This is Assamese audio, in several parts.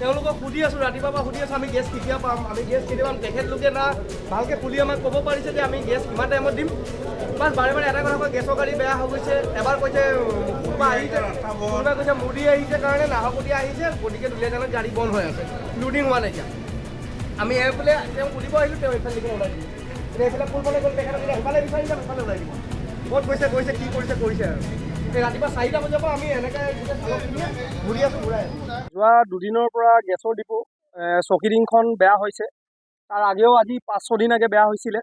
তেওঁলোকক সুধি আছোঁ, ৰাতিপুৱাৰ পৰা সুধি আছোঁ আমি গেছ কেতিয়া পাম, আমি গেছ কেতিয়া পাম। তেখেতলোকে না ভালকৈ খুলি আমাক ক'ব পাৰিছে যে আমি গেছ কিমান টাইমত দিম। বাছ বাৰে বাৰে এটা কথা কয়, গেছৰ গাড়ী বেয়া হৈ গৈছে। এবাৰ কৈছে কোনোবা আহিছে, কোনোবাই কৈছে মুড়ি আহিছে কাৰণে নাহৰকটীয়া আহিছে, গতিকে দুলীয়াজানত গাড়ী বন্ধ হৈ আছে, লোডিং হোৱা নাই এতিয়া। আমি এইফালে তেওঁ সুধিব আহিলোঁ, তেওঁ এইফালে লিখি ওলাই দিব। এতিয়া এইফালে ফুলফালে গ'ল, তেখেতক সেইফালে বিচাৰি যাম, সেইফালে ওলাই দিব। ক'ত গৈছে গৈছে, কি কৰিছে কৰিছে আৰু। ৰাতিপুৱা 4টা বজাৰ পৰা আমি এনেকৈ ঘূৰি আছোঁ, ঘূৰাই আছোঁ। যোৱা দুদিনৰ পৰা গেছৰ ডিপু চকিডিংখন বেয়া হৈছে। তাৰ আগেও আজি 5-6 দিন আগে বেয়া হৈছিলে।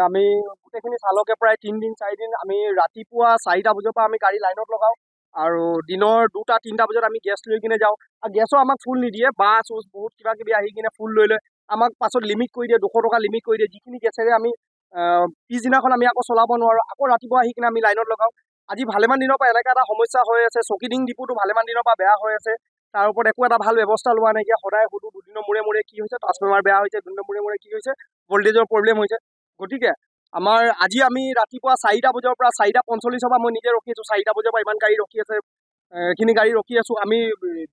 আমি গোটেইখিনি চালকে প্ৰায় 3 দিন 4 দিন আমি ৰাতিপুৱা 4টা বজাৰ পৰা আমি গাড়ী লাইনত লগাওঁ আৰু দিনৰ 2টা-3টা বজাত আমি গেছ লৈ কিনে যাওঁ। আৰু গেছো আমাক ফুল নিদিয়ে, বাছ বহুত কিবা কিবি আহি কিনে ফুল লৈ লয়। আমাক পাছত লিমিট কৰি দিয়ে, 200 টকা লিমিট কৰি দিয়ে, যিখিনি গেছেৰে আমি পিছদিনাখন আমি আকৌ চলাব নোৱাৰোঁ। আকৌ ৰাতিপুৱা আহি কিনে আমি লাইনত লগাওঁ। আজি ভালেমান দিনৰ পৰা এনেকুৱা এটা সমস্যা হৈ আছে, চকিডিং ডিপুটো ভালেমান দিনৰ পৰা বেয়া হৈ আছে। তাৰ ওপৰত একো এটা ভাল ব্যৱস্থা লোৱা নাইকিয়া। সদায় সুধো, দুদিনৰ মূৰে মূৰে কি হৈছে, ট্ৰান্সফৰ্মাৰ বেয়া হৈছে, দুদিনৰ মূৰে মূৰে কি হৈছে, ভল্টেজৰ প্ৰব্লেম হৈছে। গতিকে আজি আমি ৰাতিপুৱা 4টা বজাৰ পৰা 4:45 পৰা মই নিজে ৰখি আছোঁ। 4টা বজাৰ পৰা ইমান গাড়ী ৰখি আছে, এইখিনি গাড়ী ৰখি আছোঁ। আমি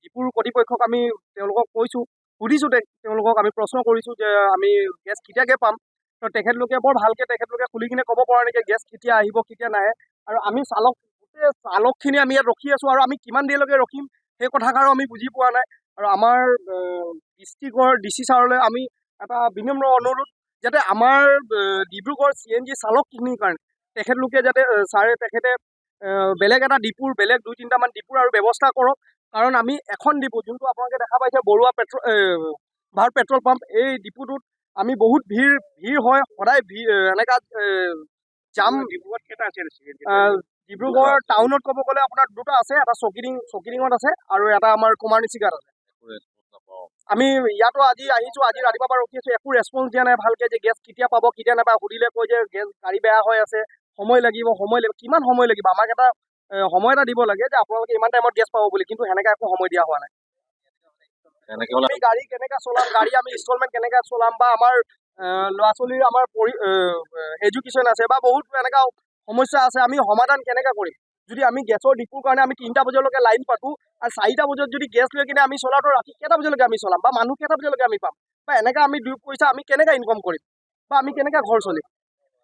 ডিপুৰ কৰ্তৃপক্ষক আমি তেওঁলোকক কৈছোঁ, সুধিছোঁ, তেওঁলোকক আমি প্ৰশ্ন কৰিছোঁ যে আমি গেছ কেতিয়াকৈ পাম। তো তেখেতলোকে বৰ ভালকৈ খুলি কিনে ক'ব পৰা নাই যে গেছ কেতিয়া আহিব কেতিয়া নাহে। আৰু আমি গোটেই চালকখিনি আমি ইয়াত ৰখি আছোঁ, আৰু আমি কিমান দেৰিলৈকে ৰখিম সেই কথাষাৰো আমি বুজি পোৱা নাই। আৰু আমাৰ ডিষ্ট্ৰিক্টৰ DC ছাৰলৈ আমি এটা বিনম্ৰ অনুৰোধ, যাতে আমাৰ ডিব্ৰুগড় CNG চালকখিনিৰ কাৰণে তেখেতলোকে যাতে তেখেতে বেলেগ এটা ডিপুৰ, বেলেগ 2-3টামান ডিপুৰ আৰু ব্যৱস্থা কৰক। কাৰণ আমি এখন ডিপু, যোনটো আপোনালোকে দেখা পাইছে বৰুৱা ভাৰত পেট্ৰল পাম্প, এই ডিপুটোত আমি বহুত ভিৰ হয়, সদায় এনেকুৱা জাম। ডিব্ৰুগড় টাউনত ক'ব গ'লে আপোনাৰ 2টা আছে, এটা চকিডিঙত আছে আৰু এটা আমাৰ কুমাৰনিচিগাত আছে। আমি ইয়াতো আজি আহিছোঁ, আজি ৰাতিপুৱাৰ পৰা ৰখি আছোঁ, একো ৰেছপন্স দিয়া নাই ভালকৈ যে গেছ কেতিয়া পাব কেতিয়া নাপায়। সুধিলে কয় যে গেছ গাড়ী বেয়া হৈ আছে, সময় লাগিব। কিমান সময় লাগিব? আমাক এটা সময় এটা দিব লাগে যে আপোনালোকে ইমান টাইমত গেছ পাব বুলি, কিন্তু সেনেকৈ একো সময় দিয়া হোৱা নাই। আমি গাড়ী কেনেকৈ চলাম, গাড়ী আমি ইনষ্টলমেণ্ট কেনেকৈ চলাম, বা আমাৰ ল'ৰা ছোৱালীৰ আমাৰ এডুকেশ্যন আছে বা বহুত এনেকুৱা সমস্যা আছে, আমি সমাধান কেনেকৈ কৰিম? যদি আমি গেছৰ ডিপুৰ কাৰণে আমি 3টা বজালৈকে লাইন পাতোঁ, আৰু 4টা বজাত যদি গেছ লৈ কিনে আমি চলাওঁতো ৰাতি কেইটা বজালৈকে আমি চলাম, বা মানুহ কেইটা বজালৈকে আমি পাম, বা এনেকৈ আমি 2 পইচা আমি কেনেকৈ ইনকম কৰিম, বা আমি কেনেকৈ ঘৰ চলিম?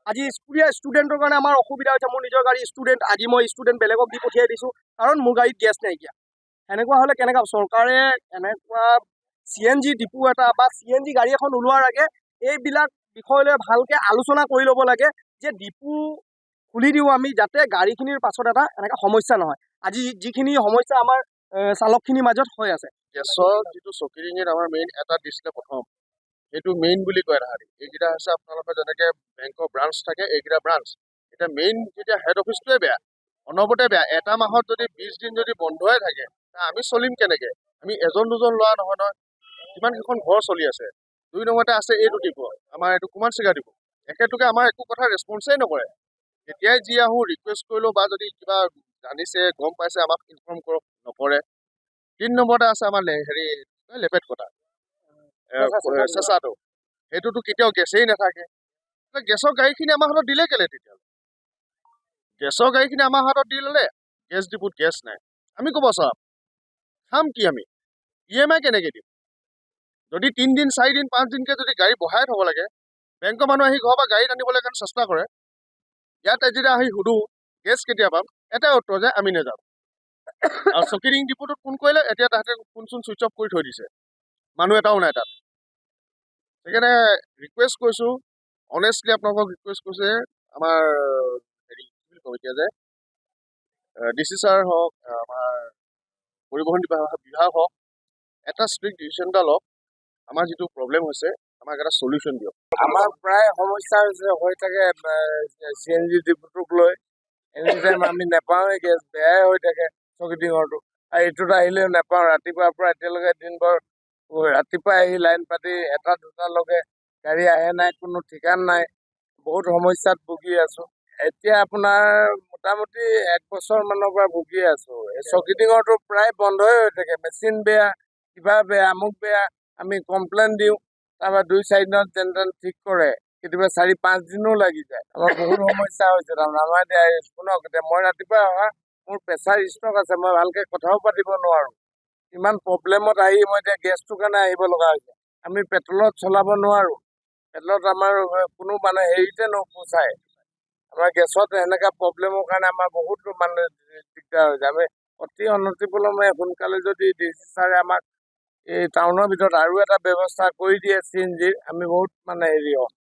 আজি ষ্টুডেণ্টৰ কাৰণে আমাৰ অসুবিধা হৈছে। মোৰ নিজৰ গাড়ী ষ্টুডেণ্ট, আজি মই ষ্টুডেণ্ট বেলেগক দি পঠিয়াই দিছোঁ, কাৰণ মোৰ গাড়ীত গেছ নাইকিয়া। সেনেকুৱা হ'লে কেনেকুৱা? চৰকাৰে এনেকুৱা CNG ডিপু এটা বা CNG গাড়ী এখন ওলোৱাৰ আগে এইবিলাক বিষয় লৈ ভালকৈ আলোচনা কৰি ল'ব লাগে, যে ডিপু খুলি দিওঁ আমি, যাতে গাড়ীখিনিৰ পাছত এটা এনেকুৱা সমস্যা নহয়। আজি যিখিনি সমস্যা আমাৰ চালকখিনিৰ মাজত হৈ আছে। গেছৰ যিটো চকিডিঙত আমাৰ মেইন এটা দিছিলে প্ৰথম, সেইটো মেইন বুলি কয় তাহাঁতি। এইকেইটা হৈছে আপোনালোকৰ যেনেকৈ বেংকৰ ব্ৰাঞ্চ থাকে, এইকেইটা ব্ৰাঞ্চ। এতিয়া মেইন যেতিয়া হেড অফিচটোৱে বেয়া, অনবৰতে বেয়া। এটা মাহত যদি 20 দিন যদি বন্ধই থাকে, আমি চলিম কেনেকৈ? আমি এজন দুজন ল'ৰা নহয় নহয়, কিমানকেইখন ঘৰ চলি আছে। 2 নম্বৰতে আছে এইটো ডিপু, আমাৰ এইটো কুমাৰচিগা ডিপু। এখেতলোকে আমাৰ একো কথা ৰেছপন্সেই নকৰে। যেতিয়াই যি আহোঁ ৰিকুৱেষ্ট কৰিলোঁ, বা যদি কিবা জানিছে গম পাইছে আমাক ইনফৰ্ম কৰক, নকৰে। 3 নম্বৰতে আছে আমাৰ লেপেট কটা চেঁচাটো, সেইটোতো কেতিয়াও গেছেই নাথাকে। গেছৰ গাড়ীখিনি আমাৰ হাতত দিলে কেলে? তেতিয়াহ'লে গেছৰ গাড়ীখিনি আমাৰ হাতত দি ল'লে, গেছ ডিপুত গেছ নাই, আমি ক'ব চাম খাম কি? আমি EMI কেনেকৈ দিম? যদি 3 দিন 4 দিন 5 দিনকৈ যদি গাড়ী বহাই থ'ব লাগে, বেংকৰ মানুহ আহি ঘৰৰ পৰা গাড়ীত আনিবলৈ কাৰণে চেষ্টা কৰে। ইয়াত যেতিয়া আহি সুধোঁ গেছ কেতিয়া পাম, এটাই উত্তৰ যে আমি নাযাওঁ। আৰু চকিডিং ডিপুটোত ফোন কৰিলে এতিয়া তাহাঁতে ফোন চুইচ অফ কৰি থৈ দিছে, মানুহ এটাও নাই তাত। সেইকাৰণে ৰিকুৱেষ্ট কৰিছোঁ, অনেষ্টলি আপোনালোকক ৰিকুৱেষ্ট কৰিছে, আমাৰ কি বুলি কওঁ এতিয়া, যে DC ছাৰ হওক, আমাৰ পৰিবহণ বিভাগ হওক, এটা ষ্ট্ৰিক্ট ডিচিশ্যন এটা লওক। আমাৰ যিটো প্ৰব্লেম হৈছে, আমাক এটা চলিউশ্যন দিয়ক। আমাৰ প্ৰায় সমস্যা হৈ থাকে CNG ডিপুটোক লৈ। এনিটাইম আমি নাপাওঁৱেই, গেছ বেয়াই হৈ থাকে চকিডিঙৰটো। আৰু এইটোত আহিলেও নাপাওঁ। ৰাতিপুৱাৰ পৰা এতিয়ালৈকে দিনভৰ ৰাতিপুৱা আহি লাইন পাতি 1-2টালৈকে গাড়ী আহে নাই, কোনো ঠিকান নাই। বহুত সমস্যাত ভুগি আছোঁ। এতিয়া আপোনাৰ মোটামুটি 1 বছৰমানৰ পৰা ভুগি আছোঁ। এই চকিডিঙৰটো প্ৰায় বন্ধই হৈ থাকে, মেচিন বেয়া, কিবা বেয়া, আমুক বেয়া। আমি কমপ্লেইন দিওঁ, তাৰপৰা 2-4 দিনত যেন তেন ঠিক কৰে, কেতিয়াবা 4-5 দিনো লাগি যায়। আমাৰ বহুত সমস্যা হৈছে। তাৰমানে আমাৰ এতিয়া শুনক, এতিয়া মই ৰাতিপুৱা অহা, মোৰ প্ৰেছাৰ ষ্ট্ৰক আছে, মই ভালকৈ কথাও পাতিব নোৱাৰোঁ। ইমান প্ৰব্লেমত আহি মই এতিয়া গেছটোৰ কাৰণে আহিব লগা হৈছে। আমি পেট্ৰলত চলাব নোৱাৰোঁ। পেট্ৰলত আমাৰ কোনো মানে হেৰিতে নোপোচায়। আমাৰ গেছত এনেকুৱা প্ৰব্লেমৰ কাৰণে আমাৰ বহুত মানে দিগদাৰ হৈছে। আমি অতি অনতিপলমে সোনকালে যদি ডিচি ছাৰে আমাক এই টাউনৰ ভিতৰত আৰু এটা ব্যৱস্থা কৰি দিয়ে CNG ৰ, আমি বহুত মানে হেৰি হওঁ।